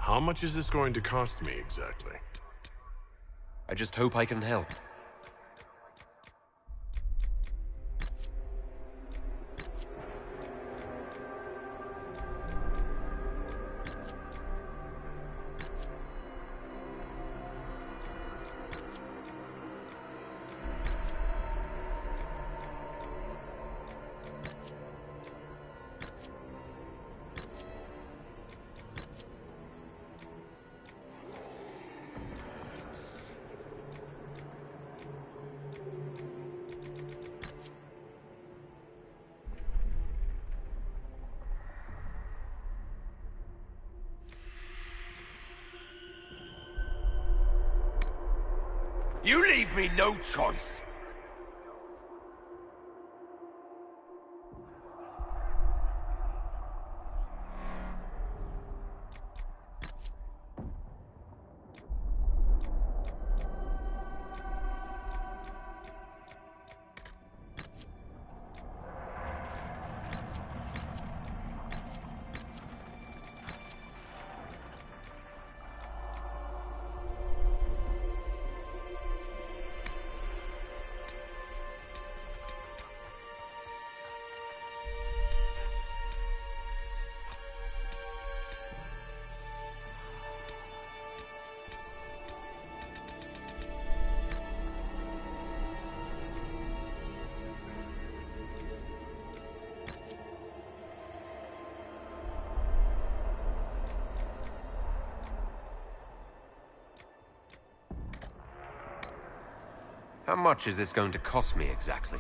How much is this going to cost me exactly? I just hope I can help. You leave me no choice. How much is this going to cost me exactly?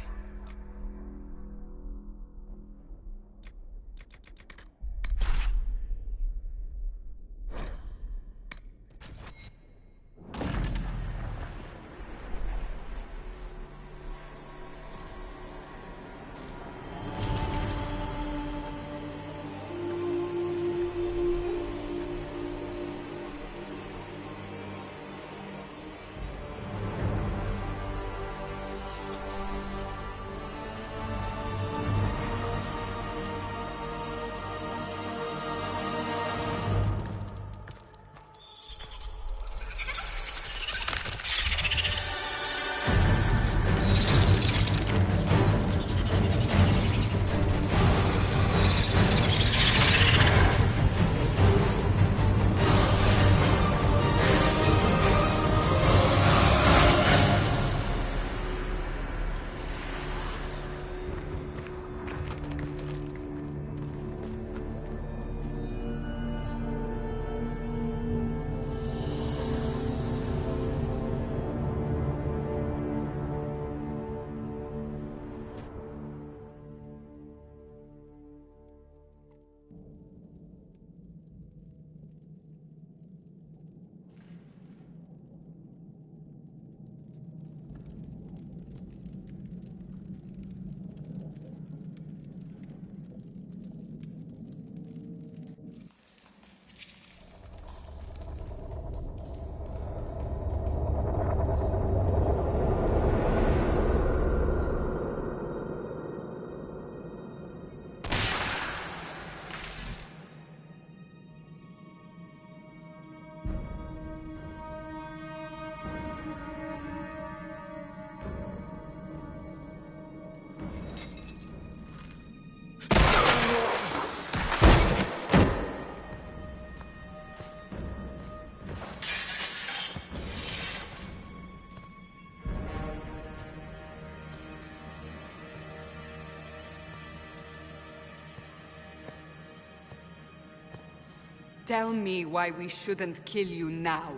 Tell me why we shouldn't kill you now.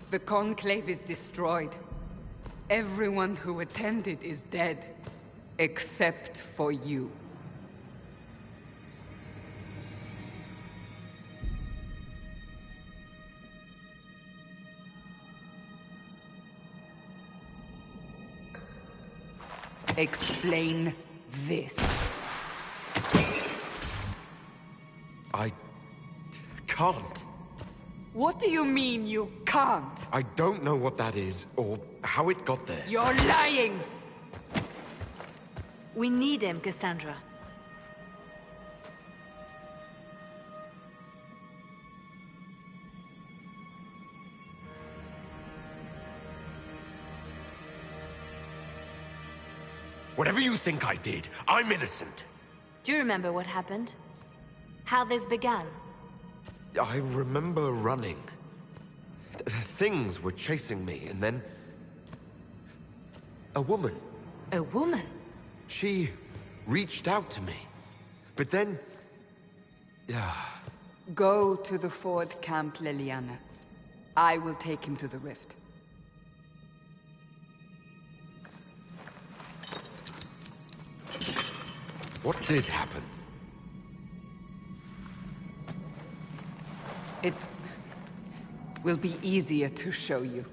The Conclave is destroyed. Everyone who attended is dead. Except for you. Explain this. I can't. What do you mean you can't? I don't know what that is, or how it got there. You're lying! We need him, Cassandra. Whatever you think I did, I'm innocent. Do you remember what happened? How this began? I remember running. Things were chasing me, and then... a woman. A woman? She reached out to me. But then... yeah. Go to the Ford camp, Liliana. I will take him to the rift. What did happen? It will be easier to show you.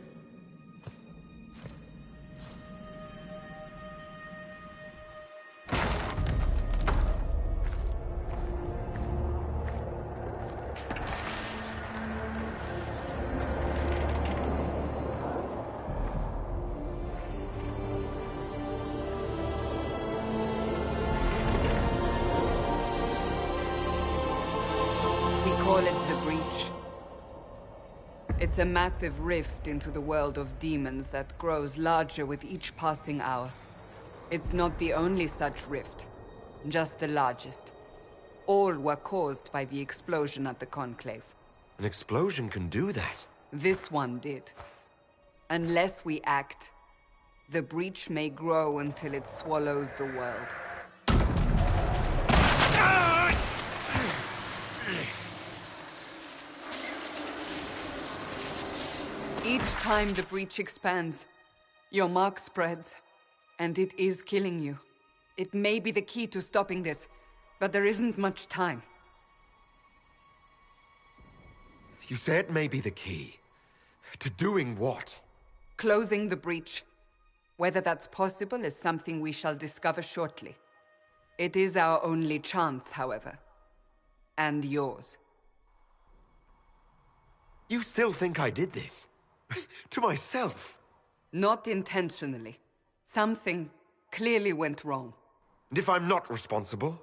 Call it the Breach. It's a massive rift into the world of demons that grows larger with each passing hour. It's not the only such rift, just the largest. All were caused by the explosion at the Conclave. An explosion can do that? This one did. Unless we act, the Breach may grow until it swallows the world. Each time the Breach expands, your mark spreads, and it is killing you. It may be the key to stopping this, but there isn't much time. You say it may be the key. To doing what? Closing the Breach. Whether that's possible is something we shall discover shortly. It is our only chance, however. And yours. You still think I did this? To myself? Not intentionally. Something clearly went wrong. And if I'm not responsible?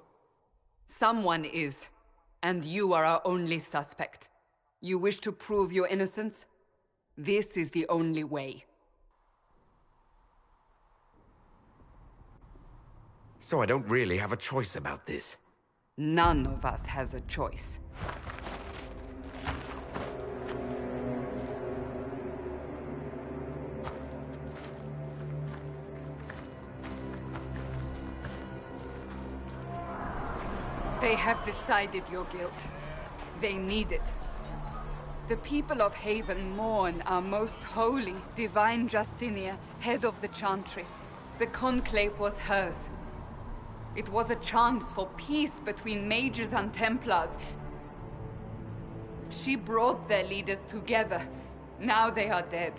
Someone is, and you are our only suspect. You wish to prove your innocence? This is the only way. So I don't really have a choice about this? None of us has a choice. They have decided your guilt. They need it. The people of Haven mourn our most holy, divine Justinia, head of the Chantry. The Conclave was hers. It was a chance for peace between mages and Templars. She brought their leaders together. Now they are dead.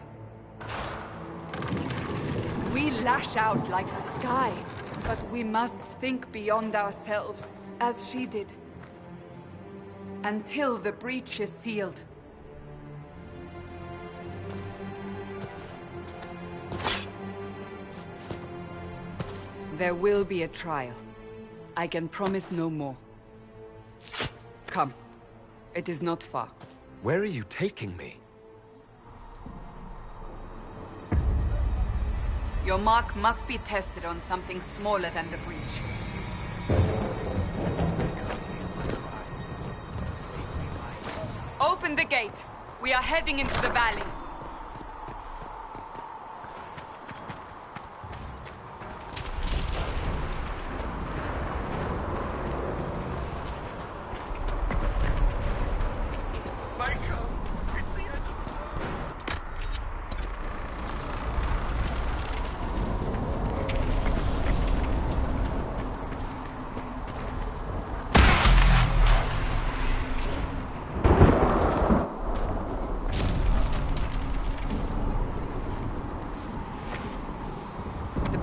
We lash out like the sky, but we must think beyond ourselves, as she did. Until the breach is sealed. There will be a trial. I can promise no more. Come. It is not far. Where are you taking me? Your mark must be tested on something smaller than the breach. Open the gate. We are heading into the valley.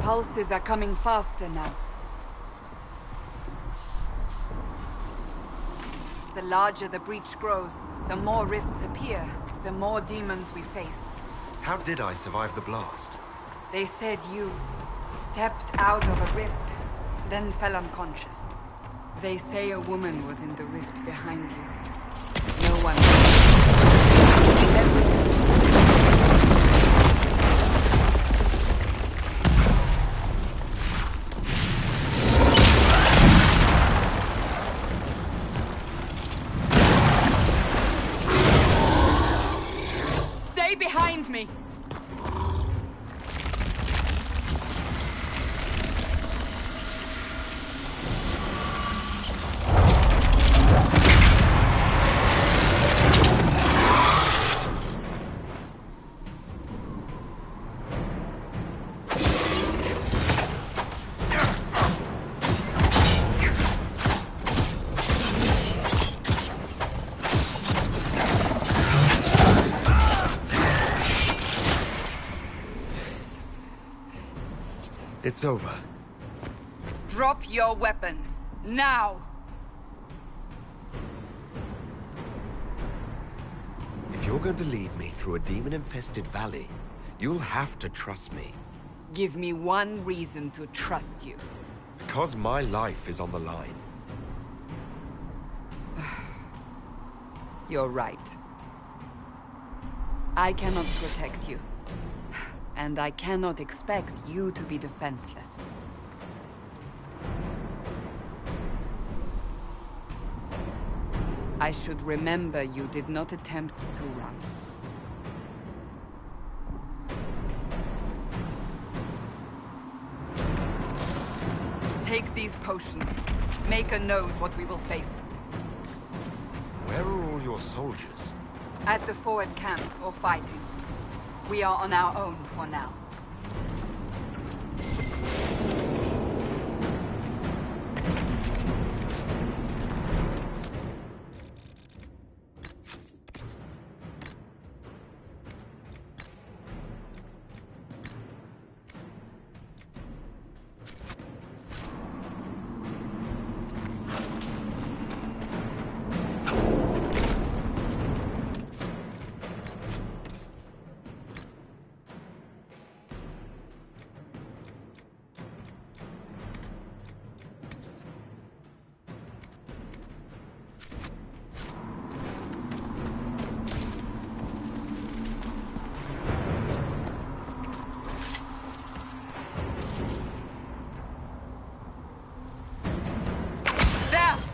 Pulses are coming faster now. The larger the breach grows, the more rifts appear, the more demons we face. How did I survive the blast? They said you stepped out of a rift, then fell unconscious. They say a woman was in the rift behind you. No one. me! It's over. Drop your weapon. Now! If you're going to lead me through a demon-infested valley, you'll have to trust me. Give me one reason to trust you. Because my life is on the line. You're right. I cannot protect you. And I cannot expect you to be defenseless. I should remember you did not attempt to run. Take these potions. Maker knows what we will face. Where are all your soldiers? At the forward camp, or fighting. We are on our own for now.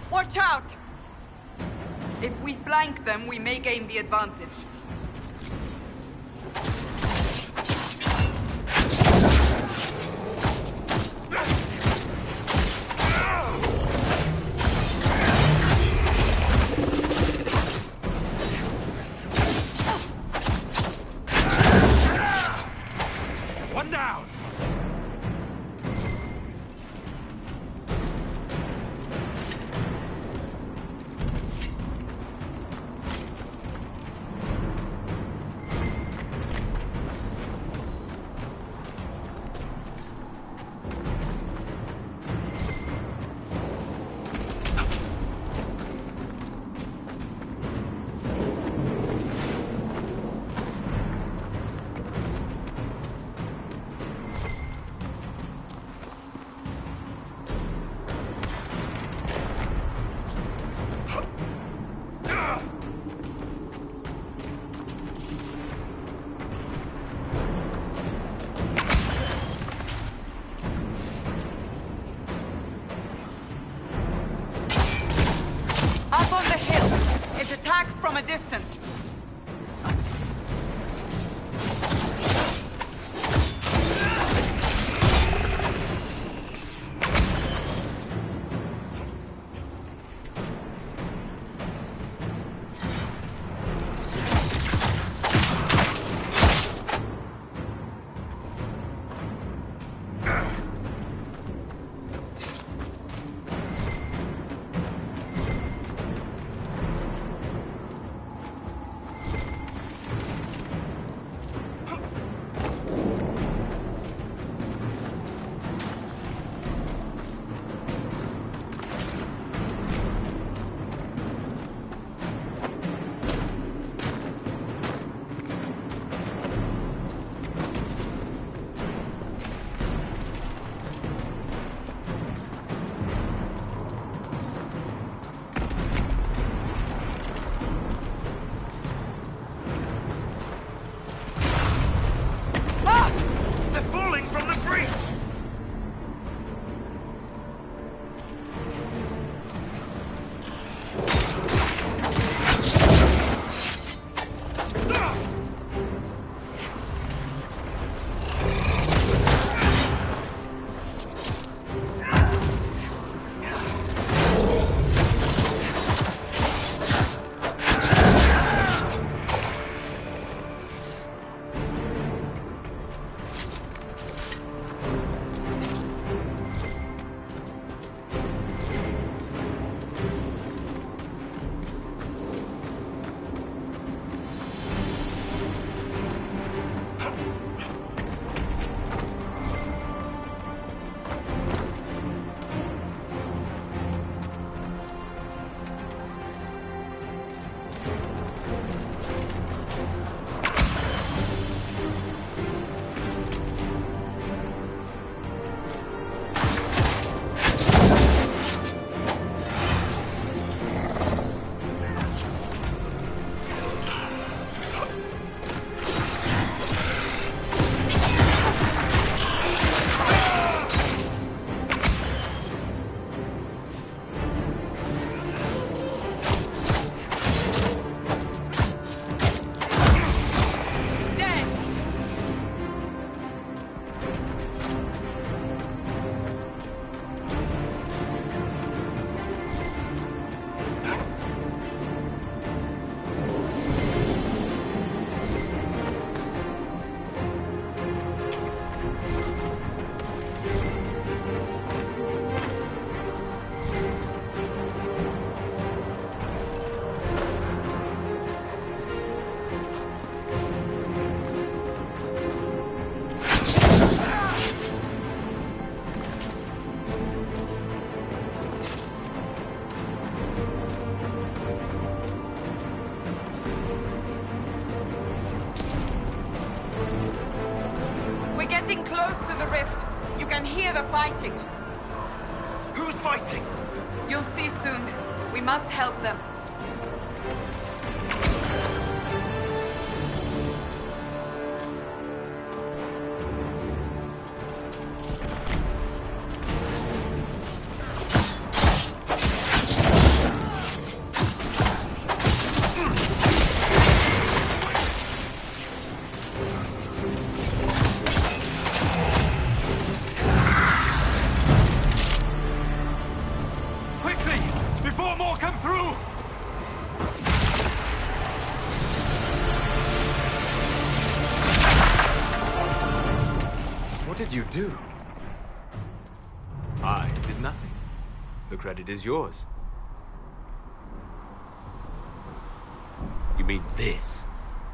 Watch out! If we flank them, we may gain the advantage. One down! Up on the hill! It attacks from a distance! to the rift. You can hear the fighting. Who's fighting? You'll see soon. We must help them. What did you do? I did nothing. The credit is yours. You mean this?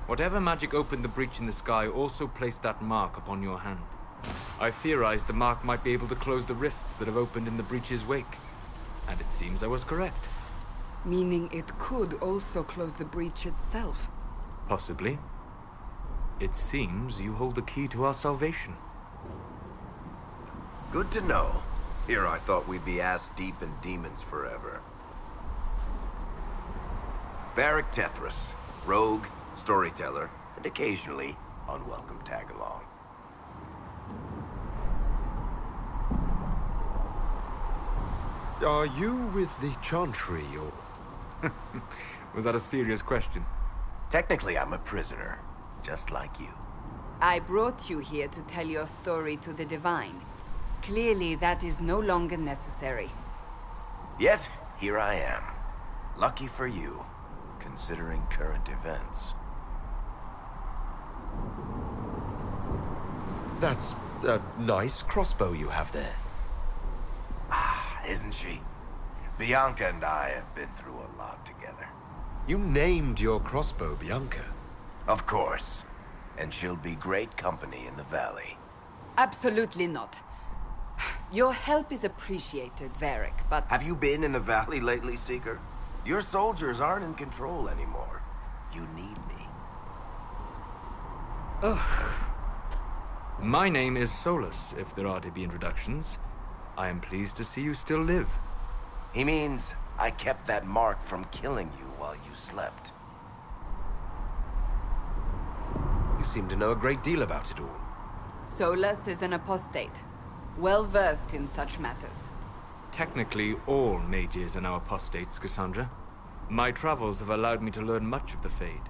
Whatever magic opened the breach in the sky also placed that mark upon your hand. I theorized the mark might be able to close the rifts that have opened in the breach's wake. And it seems I was correct. Meaning it could also close the breach itself. Possibly. It seems you hold the key to our salvation. Good to know. Here I thought we'd be ass-deep in demons forever. Varric Tethras, rogue, storyteller, and occasionally unwelcome tag-along. Are you with the Chantry, or...? Was that a serious question? Technically, I'm a prisoner, just like you. I brought you here to tell your story to the Divine. Clearly, that is no longer necessary. Yet, here I am. Lucky for you, considering current events. That's a nice crossbow you have there. Ah, isn't she? Bianca and I have been through a lot together. You named your crossbow Bianca. Of course. And she'll be great company in the valley. Absolutely not. Your help is appreciated, Varric, but... Have you been in the valley lately, Seeker? Your soldiers aren't in control anymore. You need me. Ugh. My name is Solus, if there are to be introductions. I am pleased to see you still live. He means I kept that mark from killing you while you slept. You seem to know a great deal about it all. Solus is an apostate, well-versed in such matters. Technically, all mages are now apostates, Cassandra. My travels have allowed me to learn much of the Fade,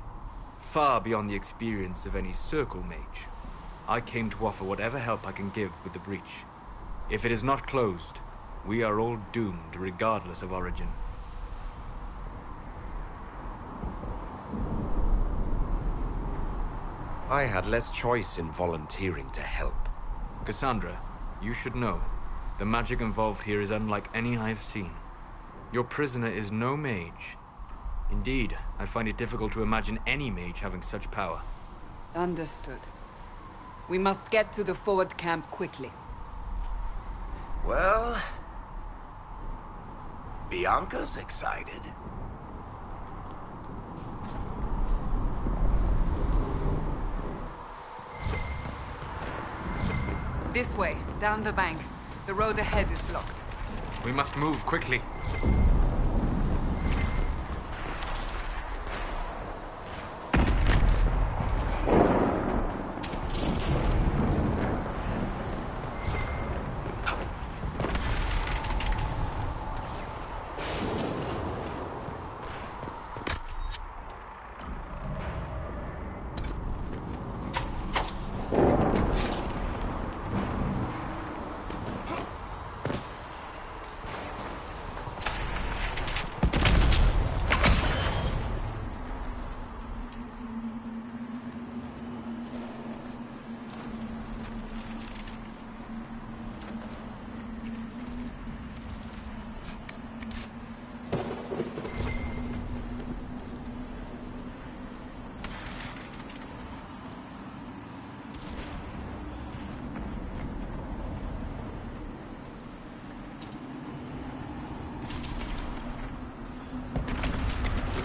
far beyond the experience of any circle mage. I came to offer whatever help I can give with the breach. If it is not closed, we are all doomed regardless of origin. I had less choice in volunteering to help. Cassandra, you should know, the magic involved here is unlike any I have seen. Your prisoner is no mage. Indeed, I find it difficult to imagine any mage having such power. Understood. We must get to the forward camp quickly. Well... Bianca's excited. This way, down the bank. The road ahead is blocked. We must move quickly.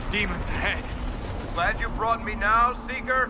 Demons ahead. Glad you brought me now, Seeker?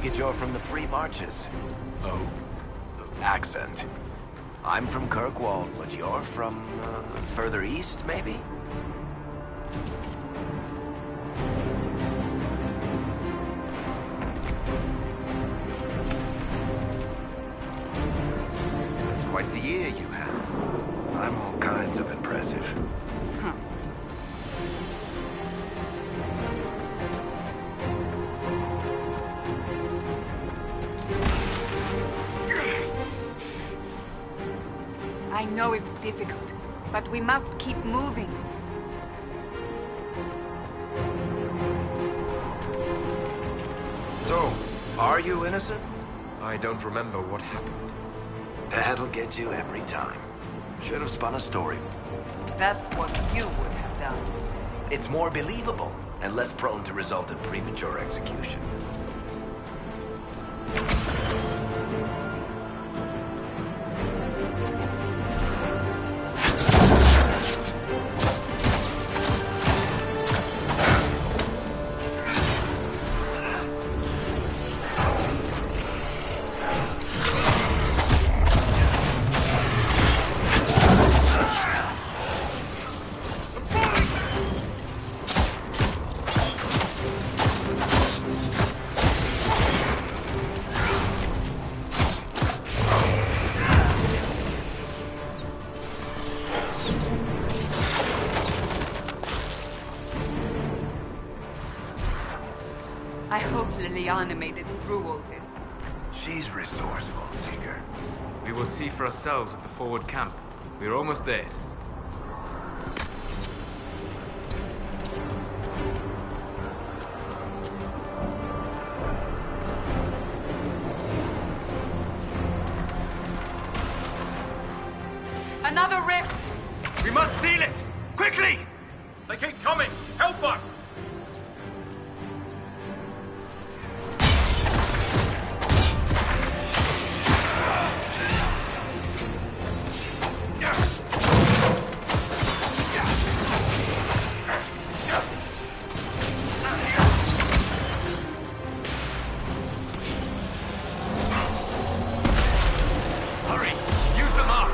it you're from the Free Marches. Oh, accent. I'm from Kirkwall, but you're from, further east, maybe? That's quite the ear you have. I'm all kinds of impressive. Huh. I know it's difficult, but we must keep moving. So, are you innocent? I don't remember what happened. That'll get you every time. Should have spun a story. That's what you would have done. It's more believable, and less prone to result in premature execution. I hope Liliana made it through all this. She's resourceful, Seeker. We will see for ourselves at the forward camp. We're almost there. Another rift! We must seal it! Quickly! They keep coming! Help us! Hurry! Use the mark!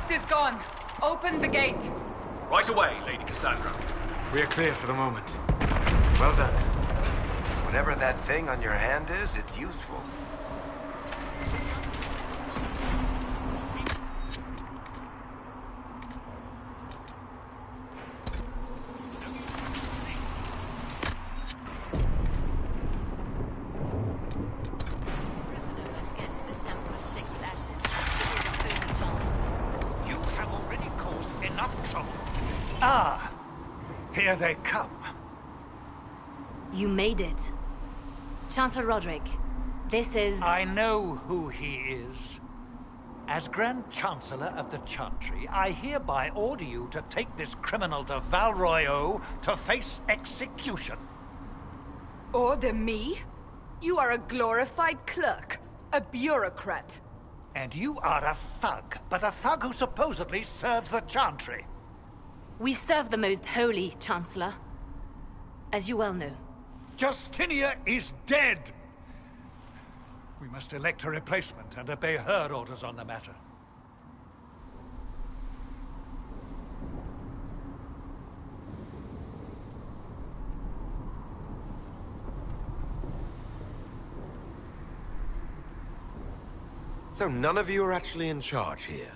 rest is gone. Open the gate. Right away, Lady Cassandra. We are clear for the moment. Well done. Whatever that thing on your hand is, it's useful. You have already caused enough trouble. Ah, here they come. You made it. Chancellor Roderick, this is... I know who he is. As Grand Chancellor of the Chantry, I hereby order you to take this criminal to Val Royeaux to face execution. Order me? You are a glorified clerk. A bureaucrat. And you are a thug, but a thug who supposedly serves the Chantry. We serve the most holy, Chancellor. As you well know. Justinia is dead! We must elect a replacement and obey her orders on the matter. So none of you are actually in charge here?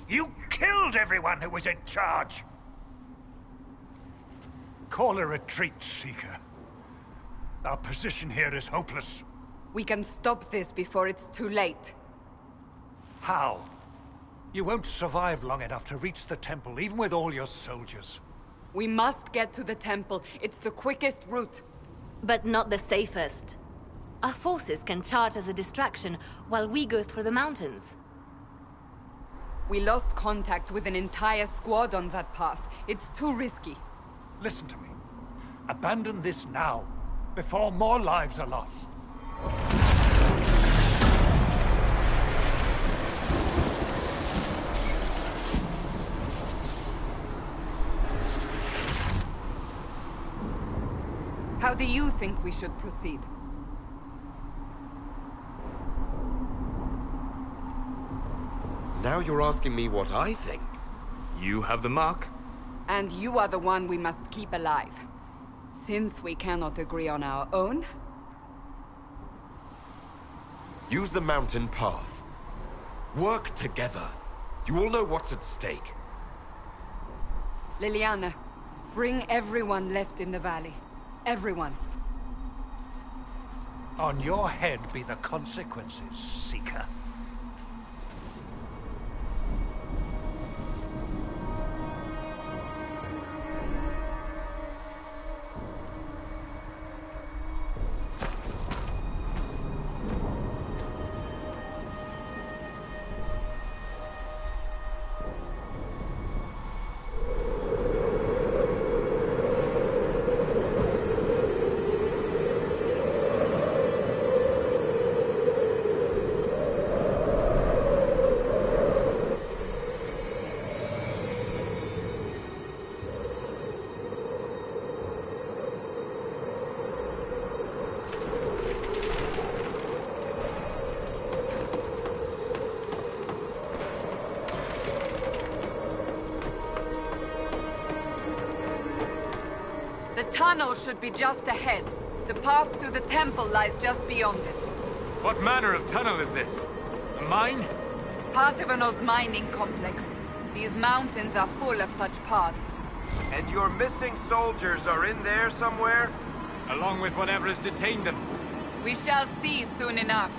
You killed everyone who was in charge! Call a retreat, Seeker. Our position here is hopeless. We can stop this before it's too late. How? You won't survive long enough to reach the temple, even with all your soldiers. We must get to the temple. It's the quickest route. But not the safest. Our forces can charge as a distraction while we go through the mountains. We lost contact with an entire squad on that path. It's too risky. Listen to me. Abandon this now, before more lives are lost. How do you think we should proceed? Now you're asking me what I think. You have the mark. And you are the one we must keep alive. Since we cannot agree on our own... Use the mountain path. Work together. You all know what's at stake. Liliana, bring everyone left in the valley. Everyone. On your head be the consequences, Seeker. The tunnel should be just ahead. The path to the temple lies just beyond it. What manner of tunnel is this? A mine? Part of an old mining complex. These mountains are full of such paths. And your missing soldiers are in there somewhere? Along with whatever has detained them. We shall see soon enough.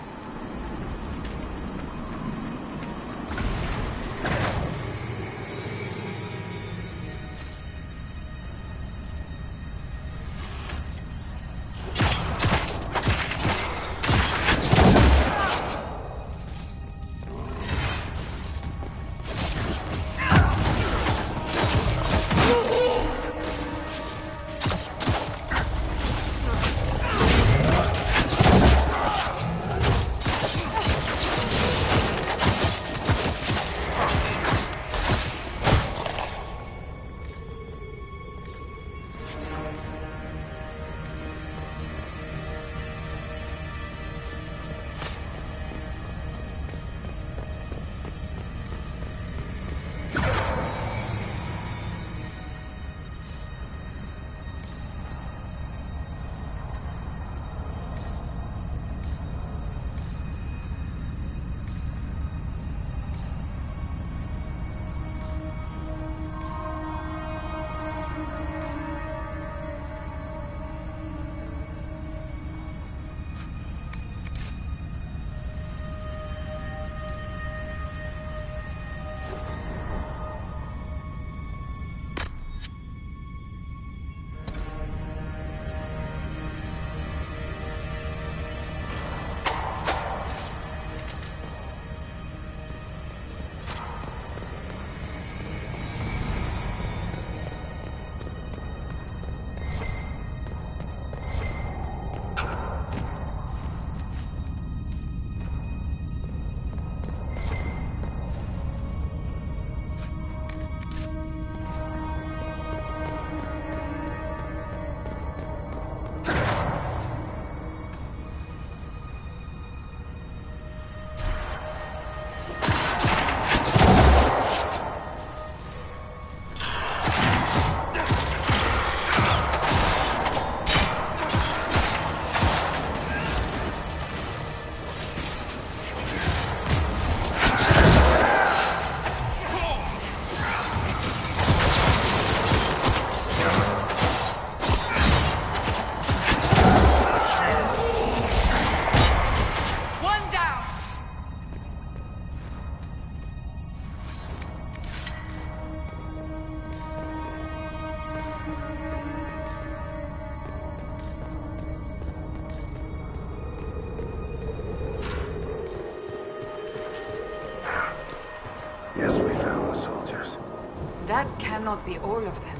That cannot be all of them.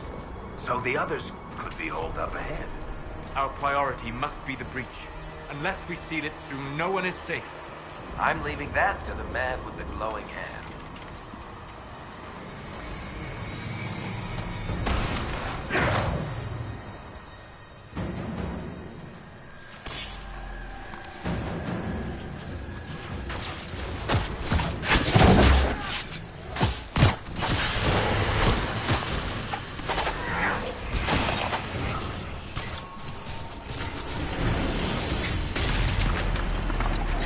So the others could be holed up ahead. Our priority must be the breach. Unless we seal it soon, no one is safe. I'm leaving that to the man with the glowing hand.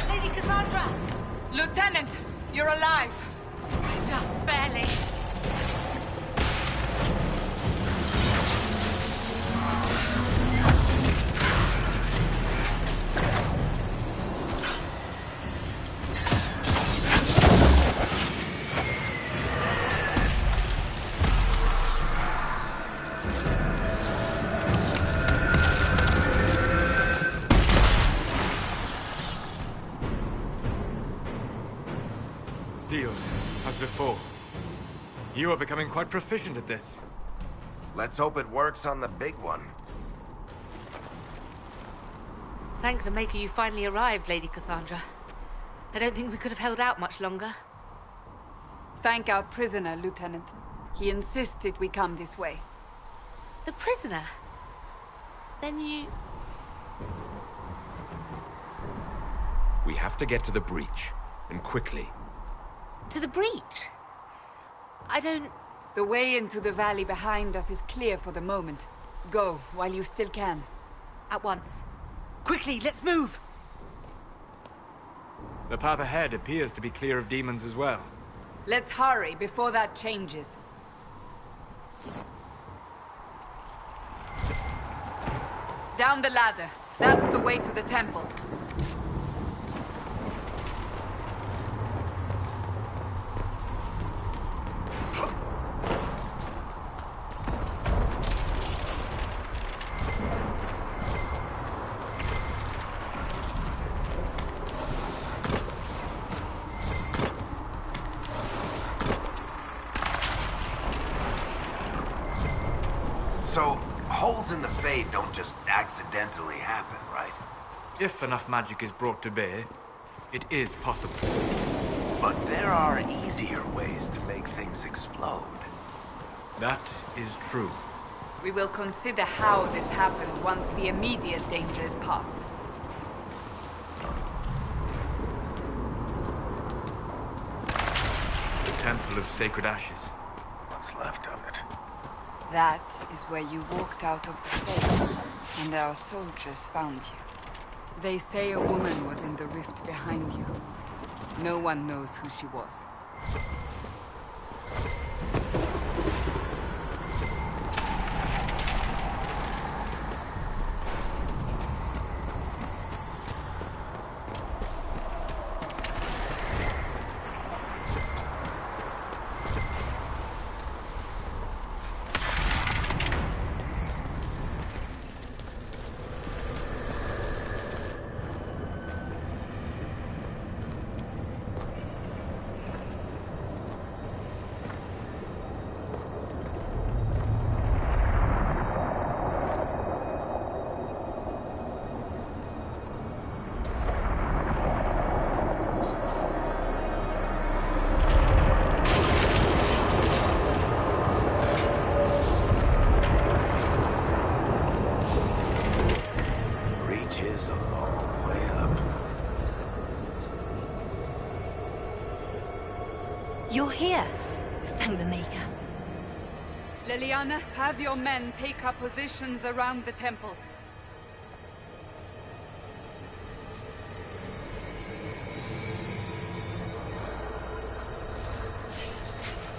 Lady Cassandra! Lieutenant, you're alive. Just barely. Sealed, as before. You are becoming quite proficient at this. Let's hope it works on the big one. Thank the Maker you finally arrived, Lady Cassandra. I don't think we could have held out much longer. Thank our prisoner, Lieutenant. He insisted we come this way. The prisoner? Then you... We have to get to the breach, and quickly. To the breach? I don't... The way into the valley behind us is clear for the moment. Go, while you still can. At once. Quickly, let's move! The path ahead appears to be clear of demons as well. Let's hurry before that changes. Down the ladder. That's the way to the temple. So, holes in the Fade don't just accidentally happen, right? If enough magic is brought to bear, it is possible. But there are easier ways to make things explode. That is true. We will consider how this happened once the immediate danger is past. The Temple of Sacred Ashes. What's left of it. That is where you walked out of the Fade, and our soldiers found you. They say a woman was in the rift behind you. No one knows who she was. You're here. Thank the Maker. Leliana, have your men take up positions around the temple.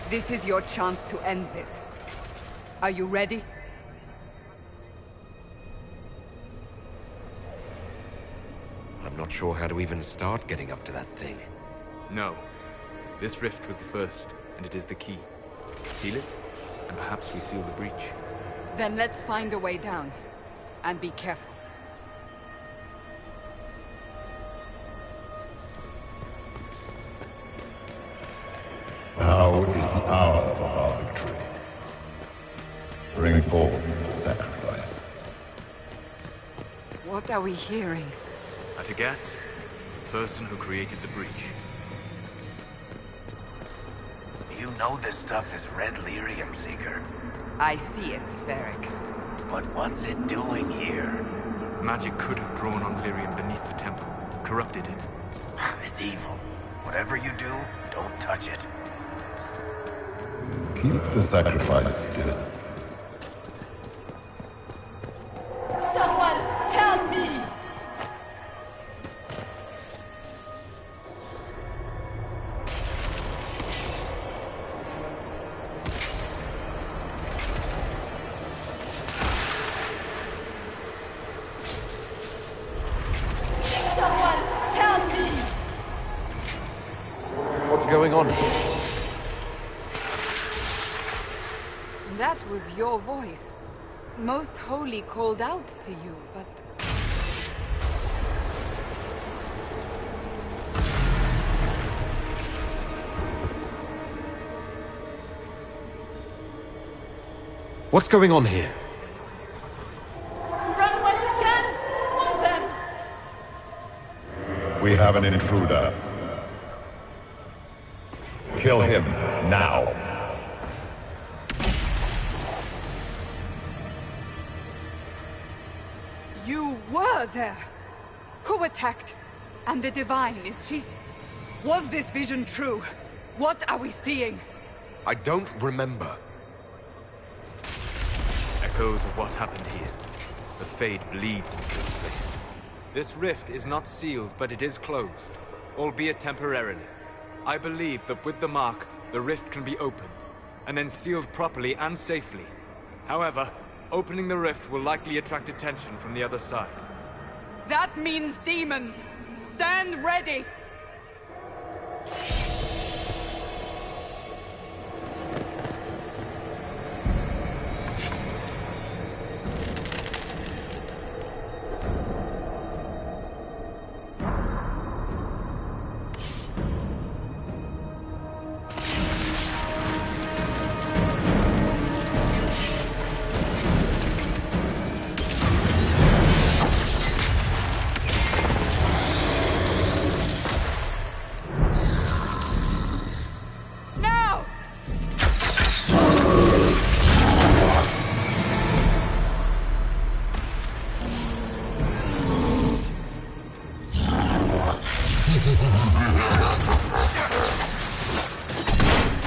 This is your chance to end this. Are you ready? I'm not sure how to even start getting up to that thing. No. This rift was the first, and it is the key. Seal it, and perhaps we seal the breach. Then let's find a way down. And be careful. Now is the hour of our victory. sacrifice. What are we hearing? At a guess, the person who created the breach. You know this stuff is red lyrium, Seeker. I see it, Varric. But what's it doing here? Magic could have drawn on lyrium beneath the temple, corrupted it. It's evil. Whatever you do, don't touch it. Keep the sacrifice still. Someone help me! Someone help me! What's going on? That was your voice. Most Holy called out to you, but... What's going on here? Run when you can! Want them! We have an intruder. Kill him, now. You were there! Who attacked? And the Divine, is she... Was this vision true? What are we seeing? I don't remember. Echoes of what happened here. The Fade bleeds into this place. This rift is not sealed, but it is closed, albeit temporarily. I believe that with the mark, the rift can be opened, and then sealed properly and safely. However, opening the rift will likely attract attention from the other side. That means demons! Stand ready!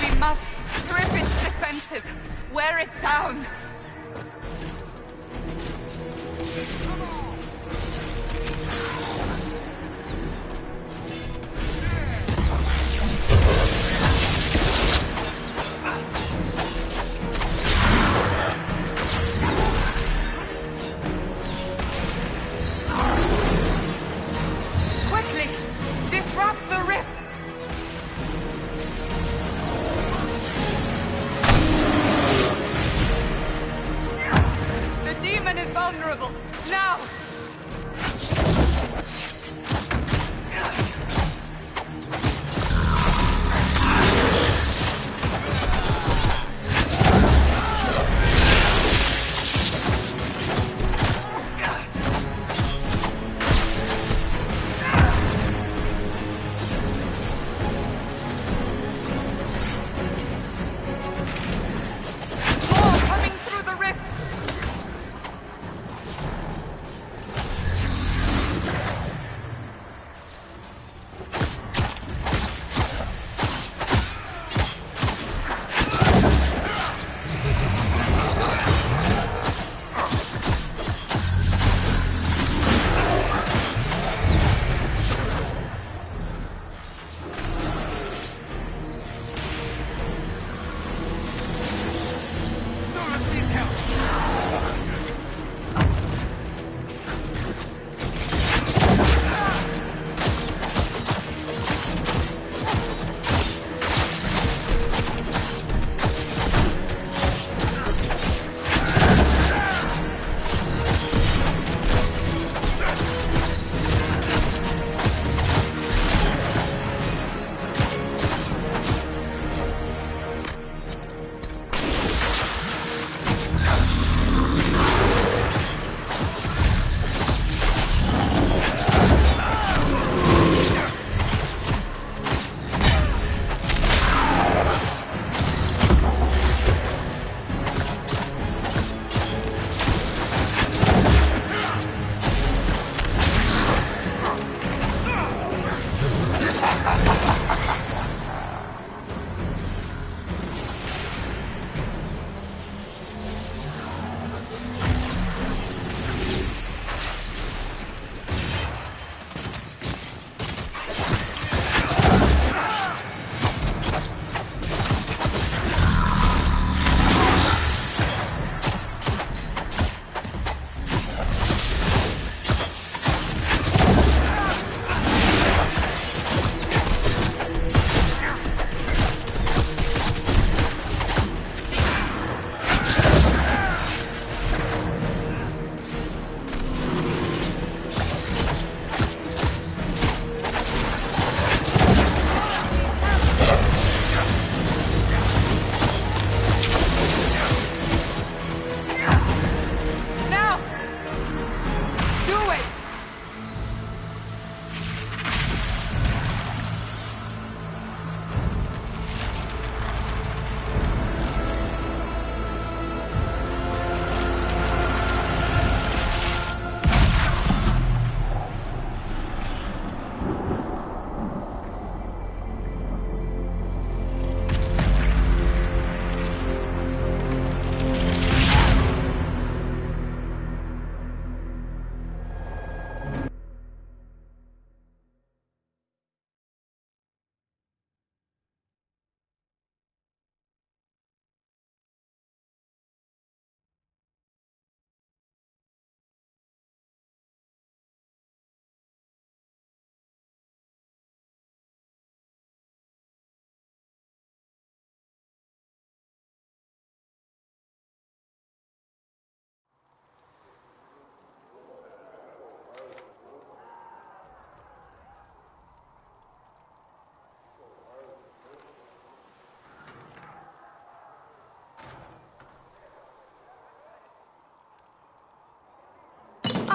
We must strip its defenses! Wear it down! Quickly! Disrupt the rift! The demon is vulnerable! Now! More coming through the rift!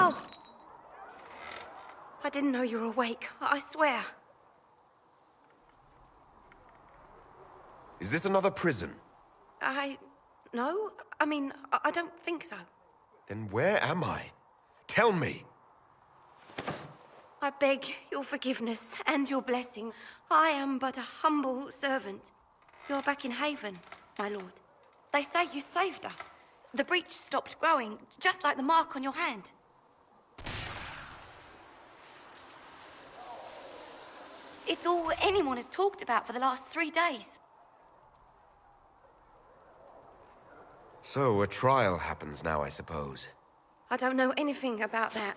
Oh! I didn't know you were awake, I swear. Is this another prison? No. I mean, I don't think so. Then where am I? Tell me! I beg your forgiveness and your blessing. I am but a humble servant. You're back in Haven, my lord. They say you saved us. The breach stopped growing, just like the mark on your hand. It's all anyone has talked about for the last 3 days. So, a trial happens now, I suppose. I don't know anything about that.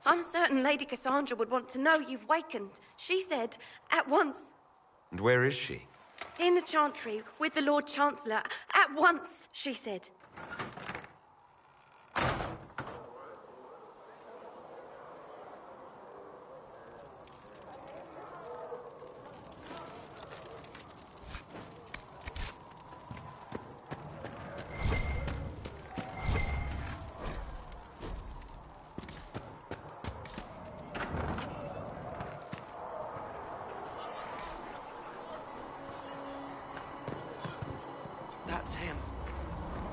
I'm certain Lady Cassandra would want to know you've wakened. She said, at once. And where is she? In the Chantry, with the Lord Chancellor. At once, she said. That's him.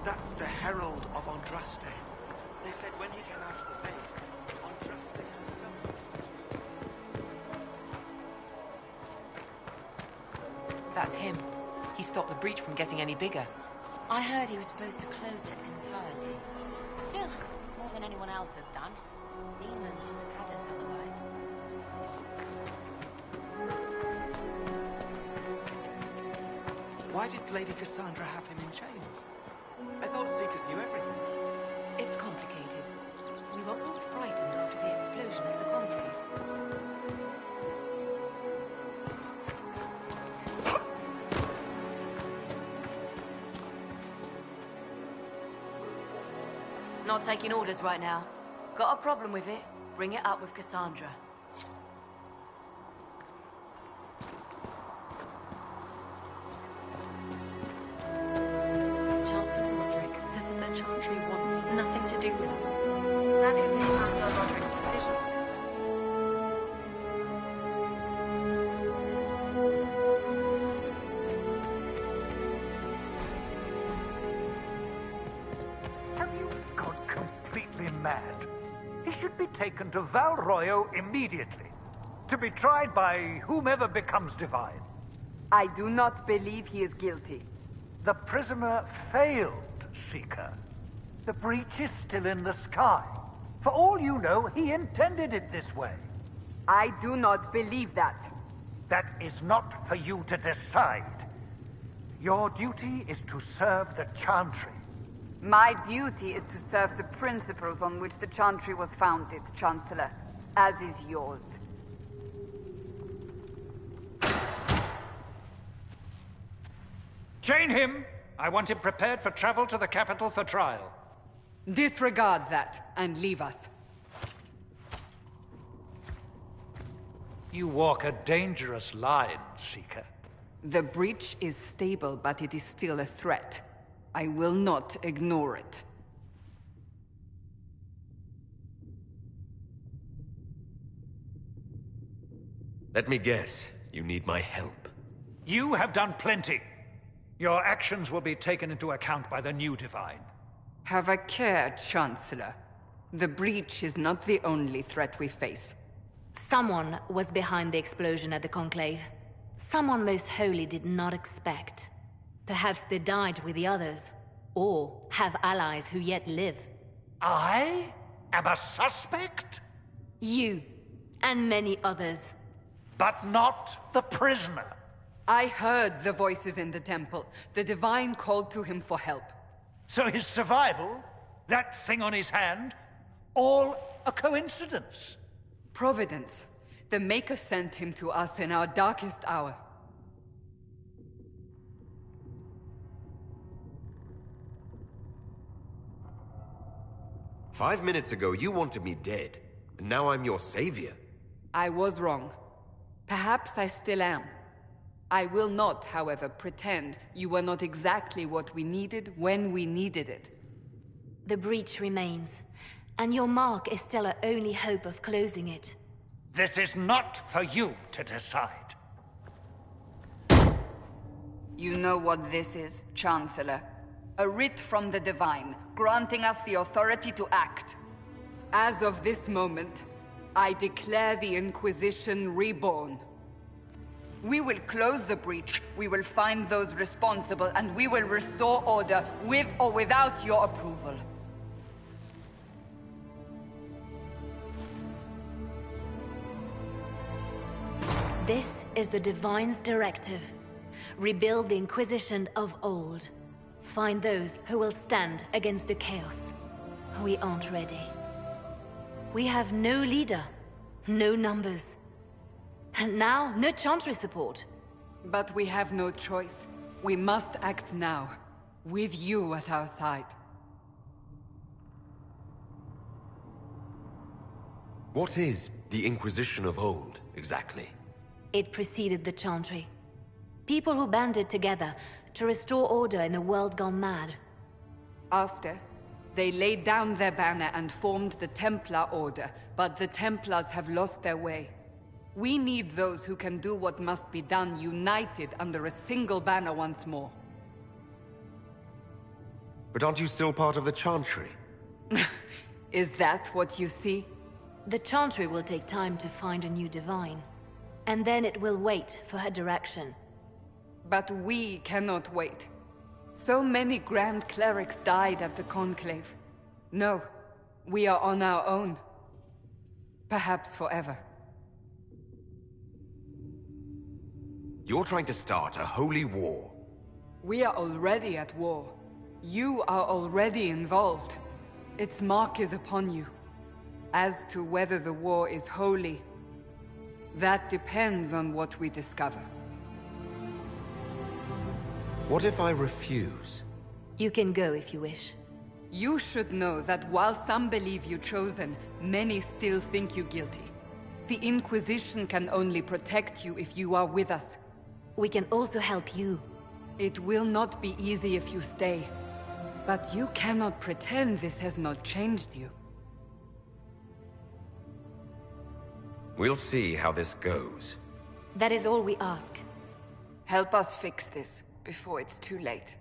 That's the Herald of Andraste. They said when he came out of the Fade, Andraste herself. That's him. He stopped the breach from getting any bigger. I heard he was supposed to close it entirely. Still, it's more than anyone else has done. Demons would have had us otherwise. Why did Lady Cassandra have him in chains? I thought Seekers knew everything. It's complicated. We were all frightened after the explosion at the Conclave. Not taking orders right now. Got a problem with it? Bring it up with Cassandra. Chancellor Roderick says that the Chantry wants nothing to do with us. That isn't Chancellor Roderick's decision, sister. Have you gone completely mad? He should be taken to Val Royo immediately, to be tried by whomever becomes divine. I do not believe he is guilty. The prisoner failed, Seeker. The breach is still in the sky. For all you know, he intended it this way. I do not believe that. That is not for you to decide. Your duty is to serve the Chantry. My duty is to serve the principles on which the Chantry was founded, Chancellor, as is yours. Chain him! I want him prepared for travel to the capital for trial. Disregard that, and leave us. You walk a dangerous line, Seeker. The breach is stable, but it is still a threat. I will not ignore it. Let me guess. You need my help. You have done plenty. Your actions will be taken into account by the new Divine. Have a care, Chancellor. The breach is not the only threat we face. Someone was behind the explosion at the Conclave. Someone Most Holy did not expect. Perhaps they died with the others, or have allies who yet live. I am a suspect? You, and many others. But not the prisoner. I heard the voices in the temple. The Divine called to him for help. So his survival, that thing on his hand, all a coincidence? Providence. The Maker sent him to us in our darkest hour. "5 minutes ago, you wanted me dead, and now I'm your savior." I was wrong. Perhaps I still am. I will not, however, pretend you were not exactly what we needed when we needed it. The breach remains, And your mark is still our only hope of closing it. This is not for you to decide. You know what this is, Chancellor. A writ from the Divine, granting us the authority to act. As of this moment, I declare the Inquisition reborn. We will close the breach, we will find those responsible, and we will restore order with or without your approval. This is the Divine's directive. Rebuild the Inquisition of old. Find those who will stand against the chaos. We aren't ready. We have no leader, no numbers. And now, no Chantry support. But we have no choice. We must act now, with you at our side. What is the Inquisition of old, exactly? It preceded the Chantry. People who banded together to restore order in a world gone mad. After, they laid down their banner and formed the Templar Order, but the Templars have lost their way. We need those who can do what must be done, united under a single banner once more. But aren't you still part of the Chantry? Is that what you see? The Chantry will take time to find a new Divine. And then it will wait for her direction. But we cannot wait. So many Grand Clerics died at the Conclave. No, we are on our own. Perhaps forever. You're trying to start a holy war. We are already at war. You are already involved. Its mark is upon you. As to whether the war is holy, that depends on what we discover. What if I refuse? You can go if you wish. You should know that while some believe you chosen, many still think you guilty. The Inquisition can only protect you if you are with us. We can also help you. It will not be easy if you stay. But you cannot pretend this has not changed you. We'll see how this goes. That is all we ask. Help us fix this before it's too late.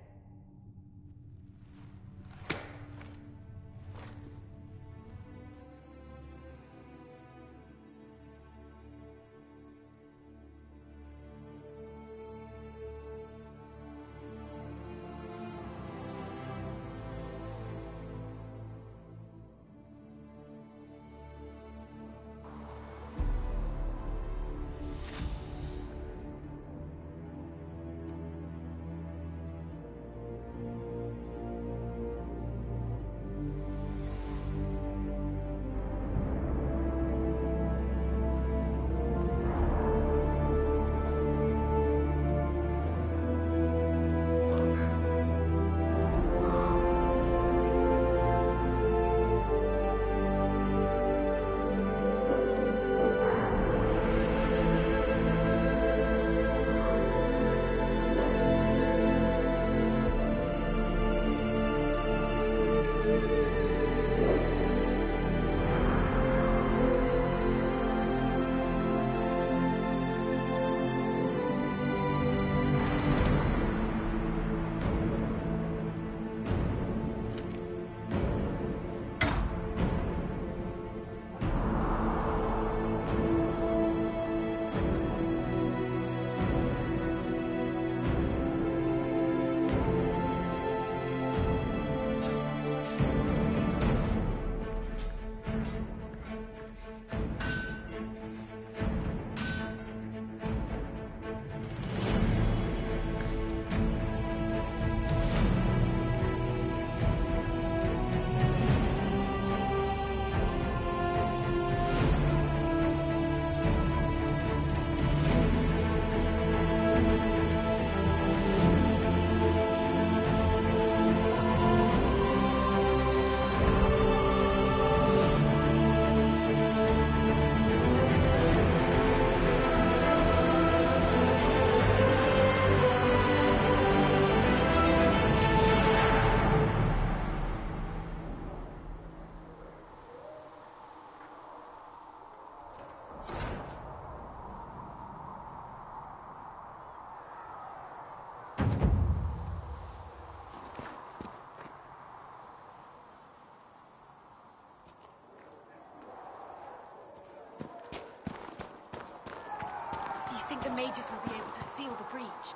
mages will be able to seal the breach.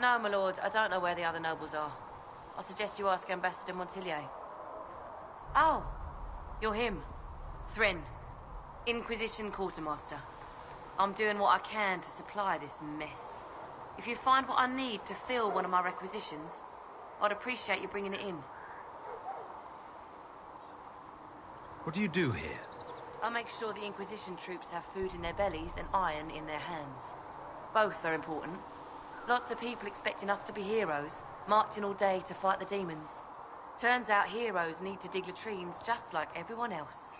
No, my lord, I don't know where the other nobles are. I suggest you ask Ambassador Montillier. Oh, you're him. Thren, Inquisition Quartermaster. I'm doing what I can to supply this mess. If you find what I need to fill one of my requisitions, I'd appreciate you bringing it in. What do you do here? I make sure the Inquisition troops have food in their bellies and iron in their hands. Both are important. Lots of people expecting us to be heroes, marching all day to fight the demons. Turns out heroes need to dig latrines just like everyone else.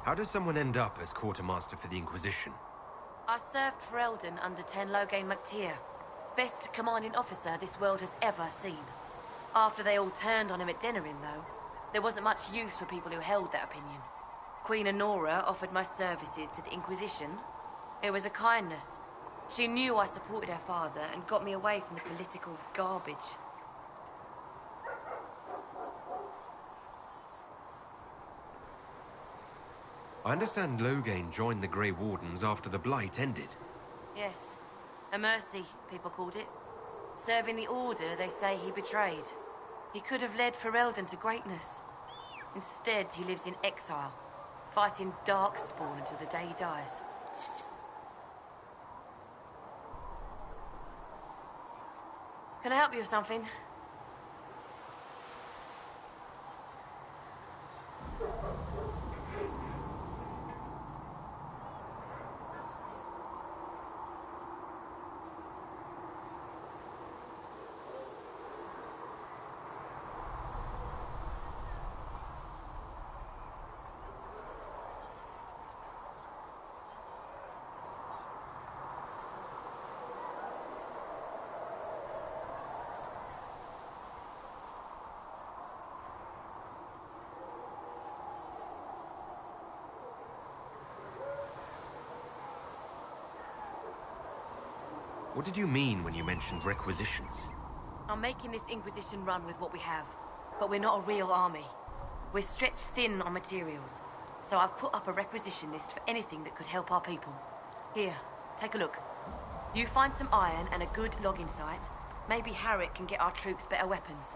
How does someone end up as quartermaster for the Inquisition? I served for Eldon under Ten Loghain MacTier, best commanding officer this world has ever seen. After they all turned on him at Denerim, though, there wasn't much use for people who held that opinion. Queen Honora offered my services to the Inquisition. It was a kindness. She knew I supported her father and got me away from the political garbage. I understand Loghain joined the Grey Wardens after the Blight ended. Yes. A mercy, people called it. Serving the Order they say he betrayed. He could have led Ferelden to greatness. Instead, he lives in exile, fighting Darkspawn until the day he dies. Can I help you with something? What did you mean when you mentioned requisitions? I'm making this Inquisition run with what we have, but we're not a real army. We're stretched thin on materials, so I've put up a requisition list for anything that could help our people. Here, take a look. You find some iron and a good logging site, maybe Harrick can get our troops better weapons.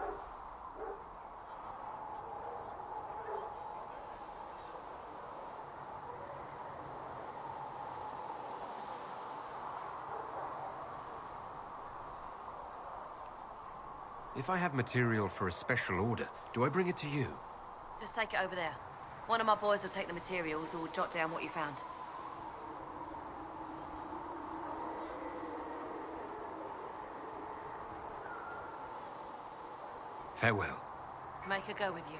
If I have material for a special order, do I bring it to you? Just take it over there. One of my boys will take the materials or jot down what you found. Farewell. Make her go with you.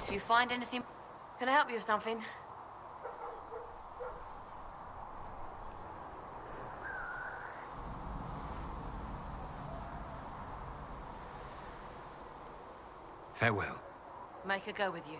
Do you find anything? Can I help you with something? Farewell. Make her go with you.